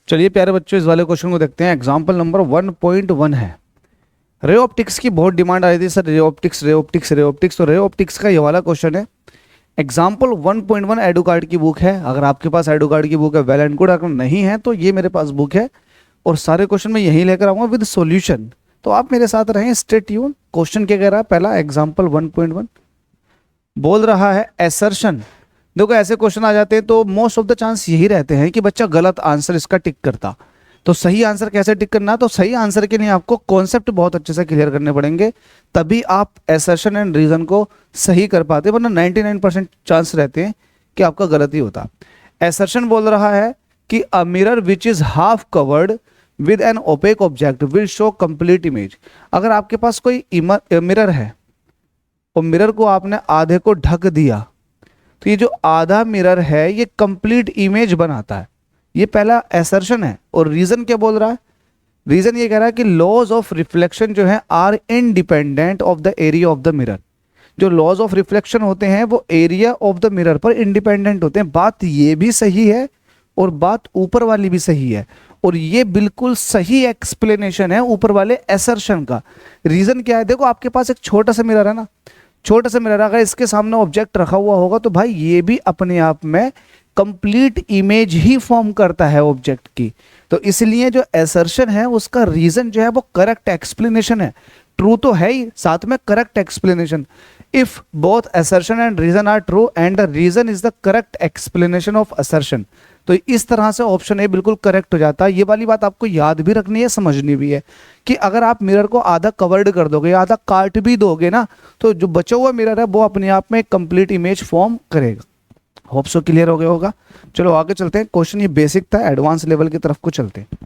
चलिए प्यारे बच्चों, इस वाले क्वेश्चन को देखते हैं। एग्जाम्पल नंबर 1.1 है। रे ऑप्टिक्स की बहुत डिमांड आ रही थी sir, ray optics ray optics ray optics. तो रे ऑप्टिक्स का ये वाला क्वेश्चन है। एग्जाम्पल 1.1 एडू कार्ड की बुक है। अगर आपके पास एडू कार्ड की बुक है वेल एंड गुड, अगर नहीं है तो ये मेरे पास बुक है और सारे क्वेश्चन मैं यहीं लेकर आऊंगा विद सॉल्यूशन। तो आप मेरे साथ रहें, स्टे ट्यून। क्वेश्चन क्या कह रहा है? पहला एग्जाम्पल 1.1 बोल रहा है एसर्शन। देखो ऐसे क्वेश्चन आ जाते हैं तो मोस्ट ऑफ द चांस यही रहते हैं कि बच्चा गलत आंसर इसका टिक करता। तो सही आंसर कैसे टिक करना? तो सही आंसर के लिए आपको कॉन्सेप्ट बहुत अच्छे से क्लियर करने पड़ेंगे, तभी आप एसर्शन एंड रीजन को सही कर पाते, वरना 99% चांस रहते हैं कि आपका गलत ही होता। एसर्शन बोल रहा है कि a mirror which is half covered with an opaque object will show complete image. अगर आपके पास कोई मिरर है और मिरर को आपने आधे को ढक दिया तो ये जो आधा मिरर है ये कंप्लीट इमेज बनाता है। ये पहला एसर्शन है। और रीजन क्या बोल रहा है? रीजन ये कह रहा है कि लॉज ऑफ रिफ्लेक्शन जो है are independent of the area of the mirror. जो लॉज ऑफ रिफ्लेक्शन होते हैं वो एरिया ऑफ द मिरर पर इंडिपेंडेंट होते हैं। बात ये भी सही है और बात ऊपर वाली भी सही है, और ये बिल्कुल सही एक्सप्लेनेशन है ऊपर वाले एसर्शन का। रीजन क्या है? देखो आपके पास एक छोटा सा मिरर है ना, छोटा सा मिरर, अगर इसके सामने ऑब्जेक्ट रखा हुआ होगा तो भाई ये भी अपने आप में कंप्लीट इमेज ही फॉर्म करता है ऑब्जेक्ट की। तो इसलिए जो एसर्शन है उसका रीजन जो है वो करेक्ट एक्सप्लेनेशन है। ट्रू तो है ही, साथ में correct explanation. If both assertion and reason are true and the reason is the correct explanation of assertion, तो इस तरह से ऑप्शन ए बिल्कुल करेक्ट हो जाता है। ये वाली बात आपको याद भी रखनी है, समझनी भी है कि अगर आप मिरर को आधा कवर्ड कर दोगे, आधा काट भी दोगे ना, तो जो बचा हुआ मिरर है वो अपने आप में एक कंप्लीट इमेज फॉर्म करेगा। होप सो क्लियर हो गया होगा। चलो आगे चलते हैं। क्वेश्चन ये बेसिक था, एडवांस लेवल की तरफ को चलते हैं।